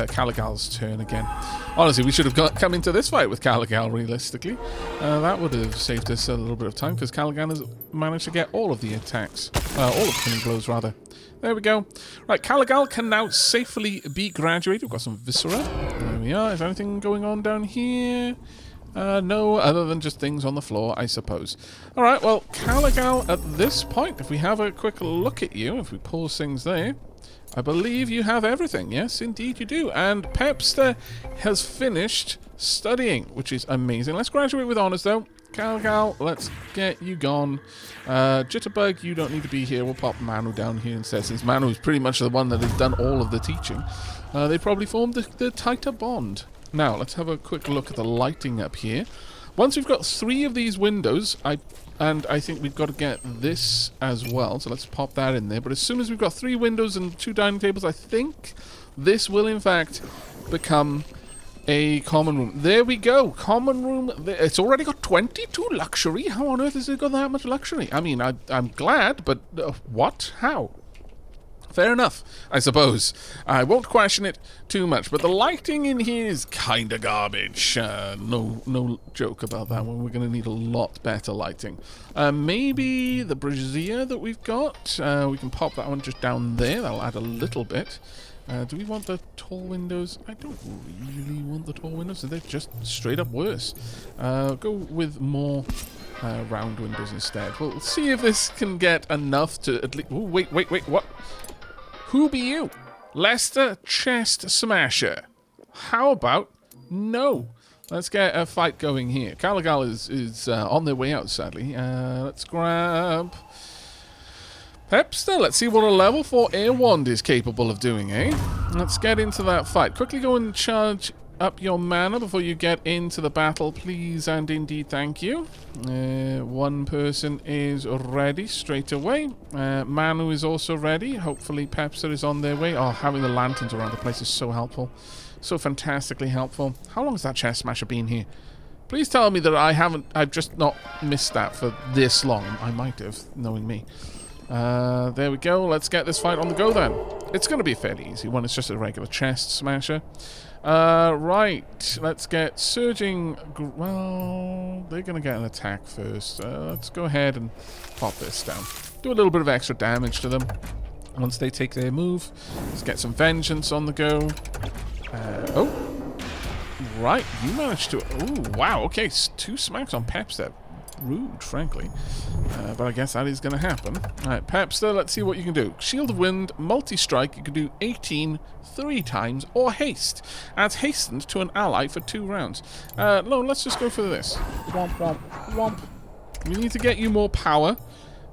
Caligal's turn again. Honestly, we should have come into this fight with Caligal, realistically. That would have saved us a little bit of time, because Caligal has managed to get all of the attacks. All of the killing blows, rather. There we go. Right, Caligal can now safely be graduated. We've got some Viscera. There we are. Is there anything going on down here? No, other than just things on the floor, I suppose. Alright, well, Caligal, at this point, if we have a quick look at you, if we pause things there, I believe you have everything. Yes, indeed you do. And Pepster has finished studying, which is amazing. Let's graduate with honors, though. Caligal, let's get you gone. Jitterbug, you don't need to be here. We'll pop Manu down here instead, since Manu is pretty much the one that has done all of the teaching. They probably formed the tighter bond. Now, let's have a quick look at the lighting up here. Once we've got 3 of these windows, I think we've got to get this as well, so let's pop that in there. But as soon as we've got 3 windows and 2 dining tables, I think this will, in fact, become a common room. There we go. Common room. It's already got 22 luxury. How on earth has it got that much luxury? I mean, I'm glad, but what? How? Fair enough, I suppose. I won't question it too much, but the lighting in here is kind of garbage. No joke about that one. We're going to need a lot better lighting. Maybe the brazier that we've got. We can pop that one just down there. That'll add a little bit. Do we want the tall windows? I don't really want the tall windows. They're just straight up worse. Go with more round windows instead. We'll see if this can get enough to at least... Ooh, wait, what? Who be you? Lester Chest Smasher. How about no? Let's get a fight going here. Caligal is on their way out, sadly. Let's grab... Pepster, let's see what a level 4 air wand is capable of doing, eh? Let's get into that fight. Quickly go and charge up your mana before you get into the battle, please, and indeed thank you. 1 person is ready straight away. Manu is also ready. Hopefully Pepster is on their way. Oh, having the lanterns around the place is so helpful. So fantastically helpful. How long has that chest smasher been here? Please tell me that I've just not missed that for this long. I might have, knowing me. There we go. Let's get this fight on the go then. It's going to be a fairly easy one. It's just a regular chest smasher. Right. Let's get surging. Well, they're going to get an attack first. Let's go ahead and pop this down. Do a little bit of extra damage to them once they take their move. Let's get some vengeance on the go. Oh. Right, you managed to... Ooh, wow, okay, 2 smacks on Pepster. Rude, frankly. But I guess that is going to happen. Alright, Pepster, let's see what you can do. Shield of Wind, multi-strike, you can do 18 3 times, or haste. Adds hastened to an ally for 2 rounds. No, let's just go for this. Womp, womp, womp. We need to get you more power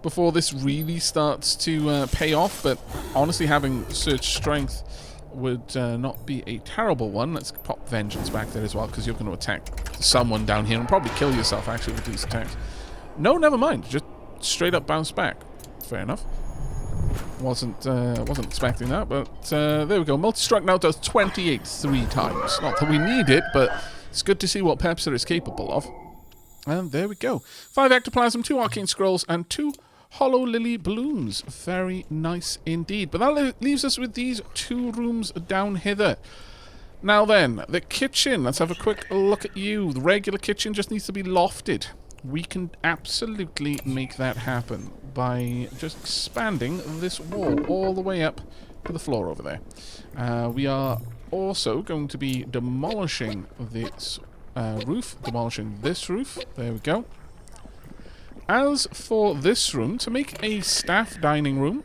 before this really starts to pay off, but honestly having Search Strength would not be a terrible one. Let's pop Vengeance back there as well, because you're going to attack someone down here and probably kill yourself actually with these attacks. No, never mind. Just straight up bounce back. Fair enough. Wasn't expecting that, but there we go. Multi-strike now does 28 3 times. Not that we need it, but it's good to see what Pepster is capable of. And there we go. 5 Ectoplasm, 2 Arcane Scrolls, and 2 Hollow Lily Blooms. Very nice indeed. But that leaves us with these 2 rooms down hither. Now then, the kitchen. Let's have a quick look at you. The regular kitchen just needs to be lofted. We can absolutely make that happen by just expanding this wall all the way up to the floor over there. We are also going to be demolishing this roof. Demolishing this roof. There we go. As for this room, to make a staff dining room,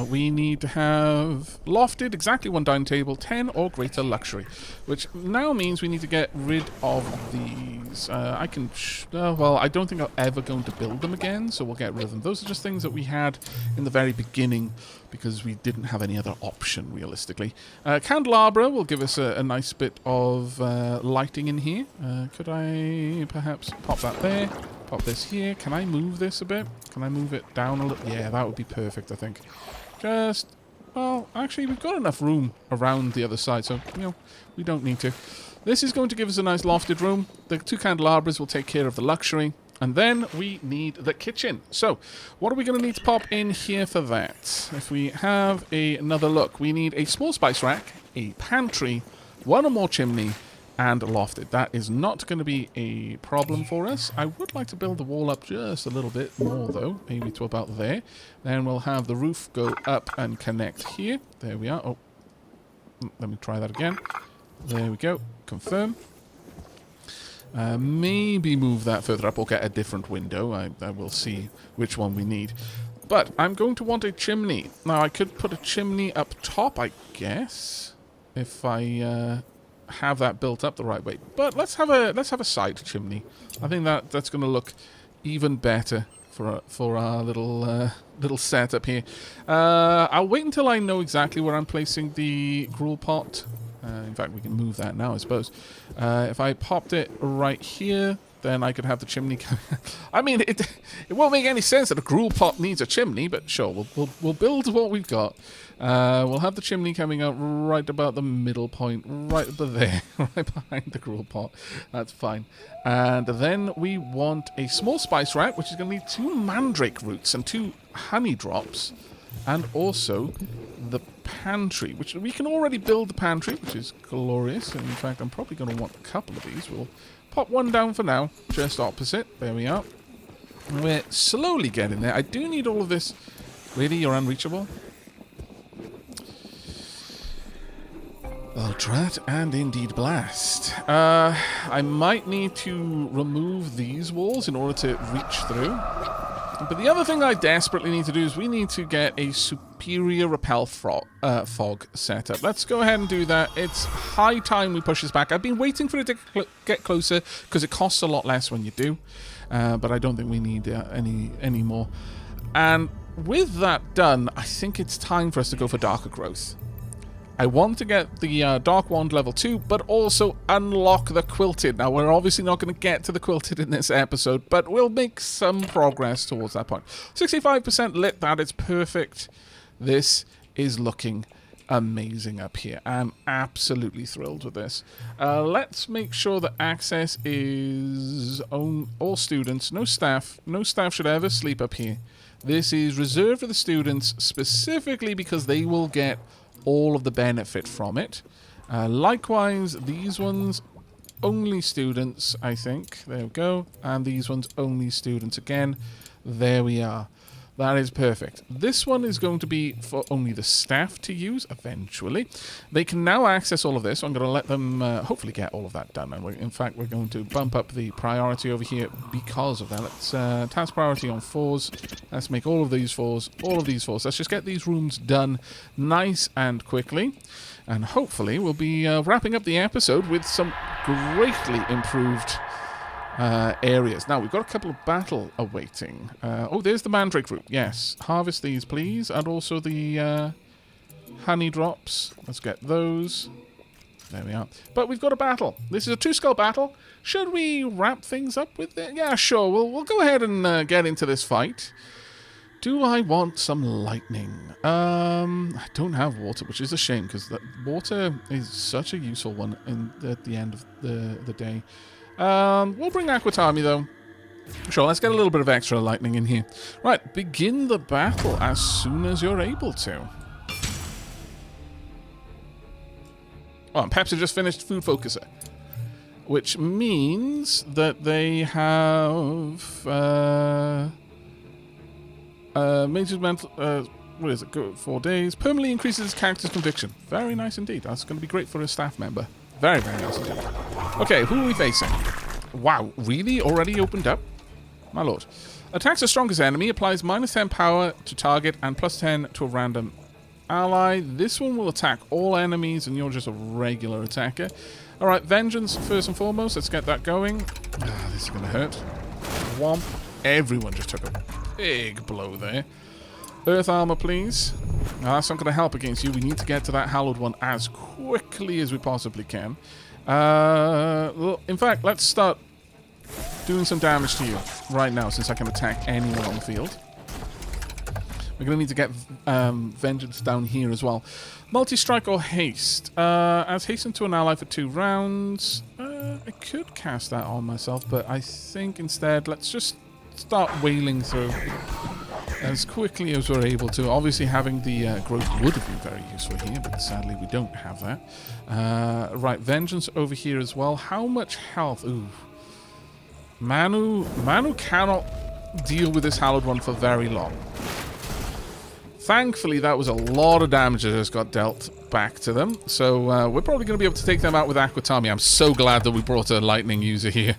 we need to have lofted, exactly 1 dining table, 10 or greater luxury, which now means we need to get rid of these. Well, I don't think I'm ever going to build them again, so we'll get rid of them. Those are just things that we had in the very beginning because we didn't have any other option, realistically. Candelabra will give us a nice bit of lighting in here. Could I perhaps pop that there? Pop this here. Can I move this a bit? Can I move it down a little? Yeah, that would be perfect, I think. Just, well, actually, we've got enough room around the other side, so, you know, we don't need to. This is going to give us a nice lofted room. The 2 candelabras will take care of the luxury. And then we need the kitchen. So, what are we going to need to pop in here for that? If we have another look, we need a small spice rack, a pantry, 1 or more chimney, and lofted. That is not going to be a problem for us. I would like to build the wall up just a little bit more, though. Maybe to about there. Then we'll have the roof go up and connect here. There we are. Oh, let me try that again. There we go. Confirm. Maybe move that further up or get a different window. I will see which one we need. But I'm going to want a chimney. Now, I could put a chimney up top, I guess, if I have that built up the right way. But let's have a side chimney. I think that's going to look even better for our little setup here. I'll wait until I know exactly where I'm placing the gruel pot. In fact, we can move that now, I suppose. If I popped it right here, then I could have the chimney coming. I mean, it won't make any sense that a gruel pot needs a chimney, but sure, we'll build what we've got. We'll have the chimney coming out right about the middle point, right about there, right behind the gruel pot. That's fine. And then we want a small spice rack, which is going to need 2 mandrake roots and 2 honey drops, and also the pantry, which we can already build the pantry, which is glorious. And in fact, I'm probably going to want a couple of these. We'll pop 1 down for now, just opposite. There we are. We're slowly getting there. I do need all of this. Really, you're unreachable? Ultrat and indeed Blast. I might need to remove these walls in order to reach through. But the other thing I desperately need to do is we need to get a superior repel fog setup. Let's go ahead and do that. It's high time we push this back. I've been waiting for it to get closer because it costs a lot less when you do. But I don't think we need any more. And with that done, I think it's time for us to go for Darker Growth. I want to get the Dark Wand level 2, but also unlock the Quilted. Now, we're obviously not going to get to the Quilted in this episode, but we'll make some progress towards that point. 65% lit, that is perfect. This is looking amazing up here. I'm absolutely thrilled with this. Let's make sure that access is all students, no staff. No staff should ever sleep up here. This is reserved for the students specifically because they will get all of the benefit from it. Likewise, these ones, only students, I think. There we go. And these ones, only students again. There we are. That is perfect. This one is going to be for only the staff to use eventually. They can now access all of this. So I'm going to let them hopefully get all of that done. And in fact, we're going to bump up the priority over here because of that. Let's task priority on 4s. Let's make all of these 4s, all of these 4s. Let's just get these rooms done nice and quickly. And hopefully we'll be wrapping up the episode with some greatly improved areas. Now, we've got a couple of battle awaiting. Oh, there's the mandrake root. Yes. Harvest these, please. And also the honey drops. Let's get those. There we are. But we've got a battle. This is a 2-skull battle. Should we wrap things up with it? Yeah, sure. We'll go ahead and get into this fight. Do I want some lightning? I don't have water, which is a shame, because water is such a useful one at the end of the day. We'll bring Aquatami, though. Sure, let's get a little bit of extra lightning in here. Right, begin the battle as soon as you're able to. Oh, and Pepsi just finished Food Focuser. Which means that they have... major mental... what is it? Go 4 days. Permanently increases his character's conviction. Very nice indeed. That's going to be great for a staff member. Very, very nice indeed. Okay, who are we facing? Wow, really? Already opened up? My lord. Attacks the strongest enemy, applies -10 power to target and +10 to a random ally. This one will attack all enemies and you're just a regular attacker. Alright, Vengeance first and foremost. Let's get that going. Ah, this is going to hurt. Womp. Everyone just took a big blow there. Earth armor, please. Now, that's not going to help against you. We need to get to that hallowed one as quickly as we possibly can. Well, in fact, let's start doing some damage to you right now, since I can attack anyone on the field. We're going to need to get Vengeance down here as well. Multi-strike or haste. As hasten to an ally for 2 rounds. I could cast that on myself, but I think instead, let's just start wailing through as quickly as we're able to. Obviously, having the growth would have been very useful here, but sadly we don't have that. Right, Vengeance over here as well. How much health? Ooh. Manu cannot deal with this hallowed one for very long. Thankfully, that was a lot of damage that just got dealt back to them. So we're probably going to be able to take them out with Aquatami. I'm so glad that we brought a lightning user here.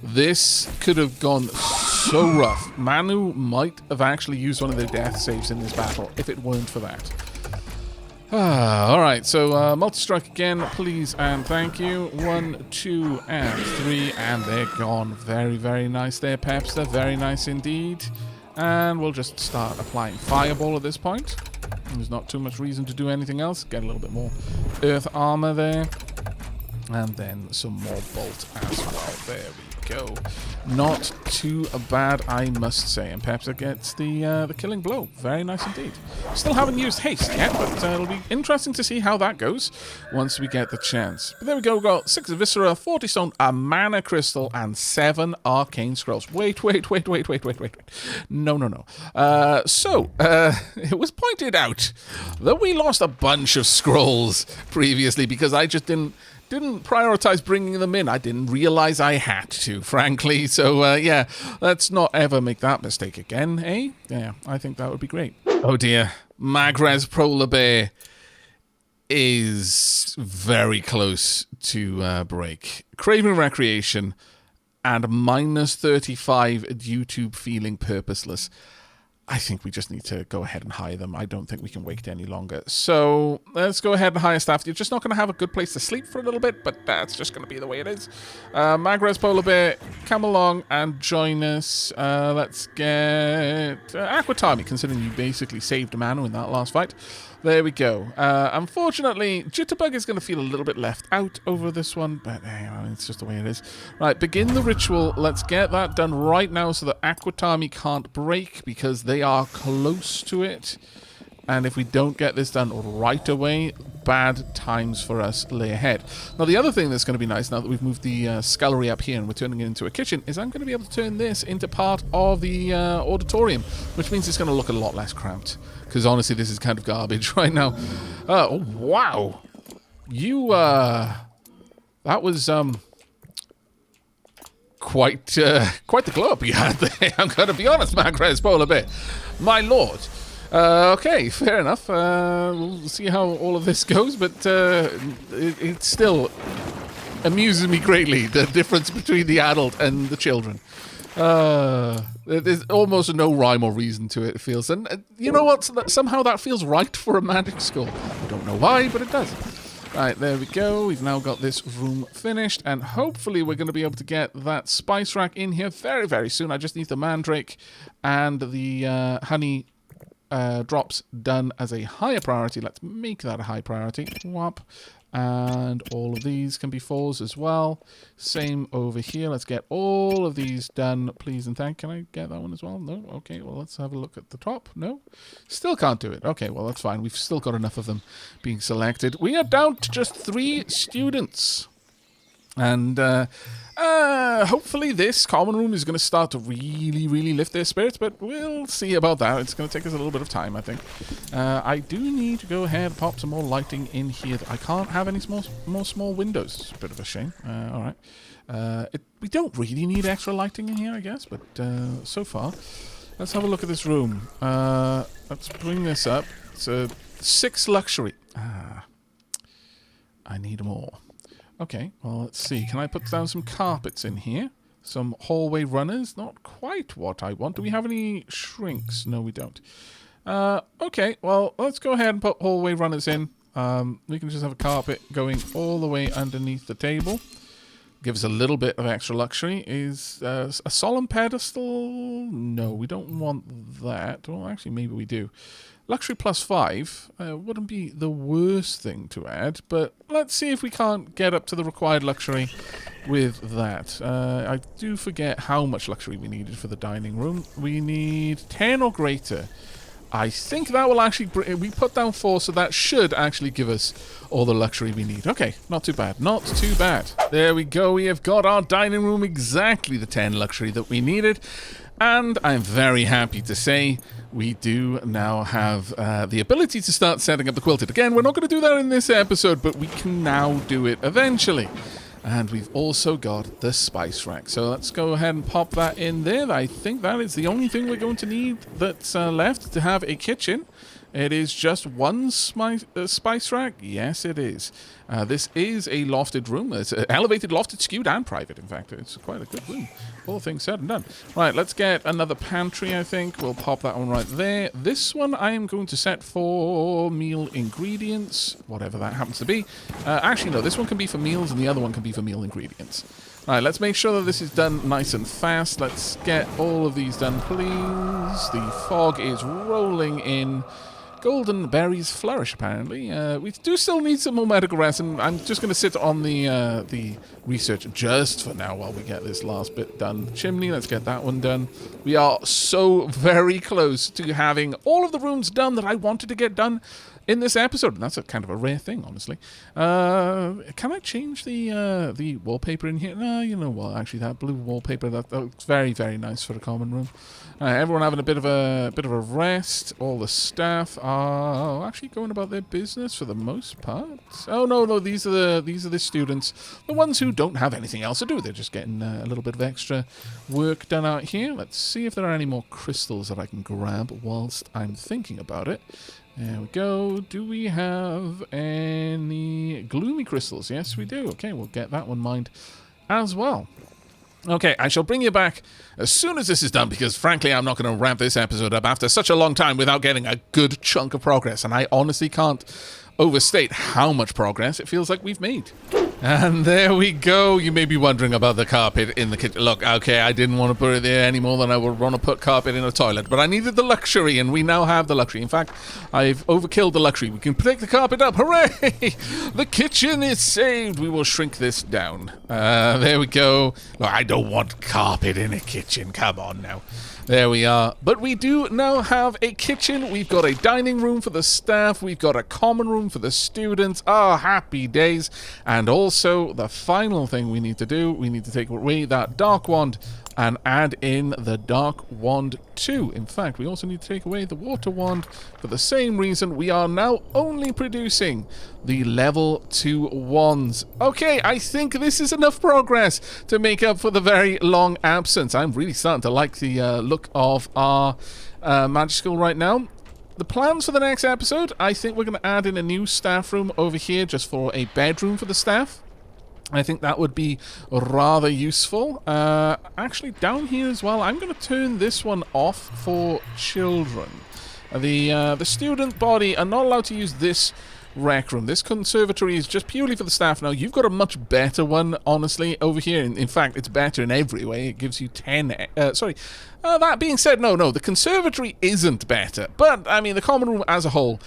This could have gone so rough. Manu might have actually used one of their death saves in this battle if it weren't for that. Alright, so multi-strike again, please and thank you. 1, 2, and 3, and they're gone. Very, very nice there, Pepster. Very nice indeed. And we'll just start applying Fireball at this point. There's not too much reason to do anything else. Get a little bit more Earth Armor there. And then some more Bolt as well. There we go. Not too bad, I must say. And Pepsi gets the killing blow. Very nice indeed. Still haven't used haste yet, but it'll be interesting to see how that goes once we get the chance. But there we go. We've got 6 Viscera, 40 Stone, a Mana Crystal, and 7 Arcane Scrolls. Wait. No. It was pointed out that we lost a bunch of scrolls previously because I just didn't prioritize bringing them in. I didn't realize I had to, frankly. So, yeah, let's not ever make that mistake again, eh? Yeah, I think that would be great. Oh, dear. Magres Polar Bear is very close to break. Craving Recreation and -35 YouTube feeling purposeless. I think we just need to go ahead and hire them. I don't think we can wait any longer. So let's go ahead and hire staff. You're just not going to have a good place to sleep for a little bit, but that's just going to be the way it is. Magres Polar Bear, come along and join us. Let's get Aquatami, considering you basically saved Manu in that last fight. There we go. Unfortunately, Jitterbug is going to feel a little bit left out over this one, but it's just the way it is. Right, begin the ritual. Let's get that done right now so that Aquatami can't break, because they are close to it. And if we don't get this done right away, bad times for us lay ahead. Now, the other thing that's going to be nice, now that we've moved the scullery up here and we're turning it into a kitchen, is I'm going to be able to turn this into part of the auditorium, which means it's going to look a lot less cramped. Because honestly, this is kind of garbage right now. Oh, wow. You, that was, quite the glow up you had there. I'm going to be honest, Magres Polar Bear. My lord. Okay, fair enough. We'll see how all of this goes, but it still amuses me greatly, the difference between the adult and the children. There's almost no rhyme or reason to it, it feels. And you know what? Somehow that feels right for a magic school. I don't know why, but it does. Right, there we go. We've now got this room finished, and hopefully we're going to be able to get that spice rack in here very, very soon. I just need the mandrake and the honey drops done as a higher priority. Let's make that a high priority. Whop. And all of these can be 4s as well. Same over here. Let's get all of these done, please and thank. Can I get that one as well? No? Okay, well, let's have a look at the top. No? Still can't do it. Okay, well, that's fine. We've still got enough of them being selected. We are down to just 3 students. And hopefully this common room is going to start to really, really lift their spirits, but we'll see about that. It's going to take us a little bit of time, I think. I do need to go ahead and pop some more lighting in here. I can't have any more small windows. It's a bit of a shame. All right. We don't really need extra lighting in here, I guess, but so far. Let's have a look at this room. Let's bring this up. It's a 6 luxury. I need more. Okay, well, let's see. Can I put down some carpets in here? Some hallway runners? Not quite what I want. Do we have any shrinks? No, we don't. Okay, well, let's go ahead and put hallway runners in. We can just have a carpet going all the way underneath the table. Gives a little bit of extra luxury. Is a solemn pedestal? No, we don't want that. Well, actually, maybe we do. Luxury +5 wouldn't be the worst thing to add, but let's see if we can't get up to the required luxury with that. I do forget how much luxury we needed for the dining room. We need 10 or greater. I think that will actually... we put down 4, so that should actually give us all the luxury we need. Okay, not too bad. Not too bad. There we go. We have got our dining room exactly the 10 luxury that we needed. And I'm very happy to say we do now have the ability to start setting up the quilted. Again, we're not going to do that in this episode, but we can now do it eventually. And we've also got the spice rack. So let's go ahead and pop that in there. I think that is the only thing we're going to need that's left to have a kitchen. It is just one spice rack? Yes, it is. This is a lofted room. It's elevated, lofted, skewed, and private, in fact. It's quite a good room. All things said and done. Right, let's get another pantry, I think. We'll pop that one right there. This one I am going to set for meal ingredients, whatever that happens to be. Actually, no, this one can be for meals, and the other one can be for meal ingredients. All right, let's make sure that this is done nice and fast. Let's get all of these done, please. The fog is rolling in. Golden berries flourish, apparently. We do still need some more medical rest, and I'm just going to sit on the research just for now while we get this last bit done. Chimney, let's get that one done. We are so very close to having all of the rooms done that I wanted to get done in this episode, and that's a kind of a rare thing, honestly. Can I change the wallpaper in here? No, you know what? Actually, that blue wallpaper that looks very, very nice for a common room. Everyone having a bit of a rest. All the staff are actually going about their business for the most part. Oh no, these are the students, the ones who don't have anything else to do. They're just getting a little bit of extra work done out here. Let's see if there are any more crystals that I can grab whilst I'm thinking about it. There we go. Do we have any gloomy crystals? Yes, we do. Okay, we'll get that one mined as well. Okay, I shall bring you back as soon as this is done, because frankly I'm not going to wrap this episode up after such a long time without getting a good chunk of progress, and I honestly can't overstate how much progress it feels like we've made. And there we go. You may be wondering about the carpet in the kitchen. Look, okay, I didn't want to put it there any more than I would want to put carpet in a toilet, but I needed the luxury, and we now have the luxury. In fact, I've overkilled the luxury. We can pick the carpet up. Hooray! The kitchen is saved. We will shrink this down. There we go. Look, I don't want carpet in a kitchen. Come on now. There we are. But we do now have a kitchen. We've got a dining room for the staff. We've got a common room for the students. Ah, happy days. And also also, the final thing we need to do, we need to take away that Dark Wand and add in the Dark Wand 2. In fact, we also need to take away the Water Wand for the same reason. We are now only producing the level 2 wands. Okay, I think this is enough progress to make up for the very long absence. I'm really starting to like the look of our magic school right now. The plans for the next episode, I think we're going to add in a new staff room over here just for a bedroom for the staff. I think that would be rather useful. Actually, down here as well, I'm going to turn this one off for children. The student body are not allowed to use this rec room. This conservatory is just purely for the staff. Now, you've got a much better one, honestly, over here. In fact, it's better in every way. It gives you 10... that being said, no, the conservatory isn't better. But, I mean, the common room as a whole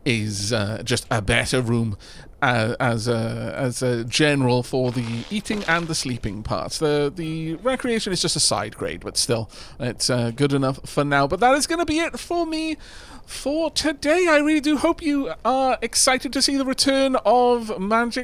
is just a better room as a general for the eating and the sleeping parts. The recreation is just a side grade, but still, it's good enough for now. But that is going to be it for me for today. I really do hope you are excited to see the return of Mind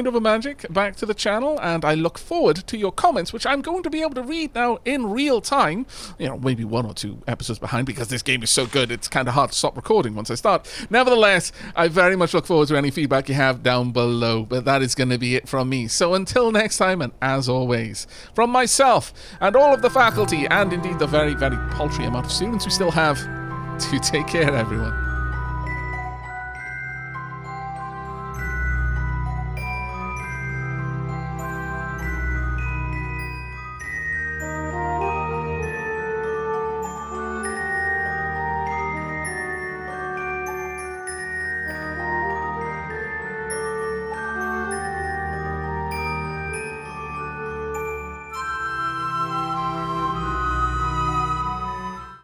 Over Magic back to the channel, and I look forward to your comments, which I'm going to be able to read now in real time. You know, maybe 1 or 2 episodes behind, because this game is so good, it's kind of hard to stop recording once I start. Nevertheless, I very much look forward to any feedback you have down below, but that is going to be it from me. So until next time, and as always, from myself and all of the faculty, and indeed the very, very paltry amount of students we still have, to take care, everyone.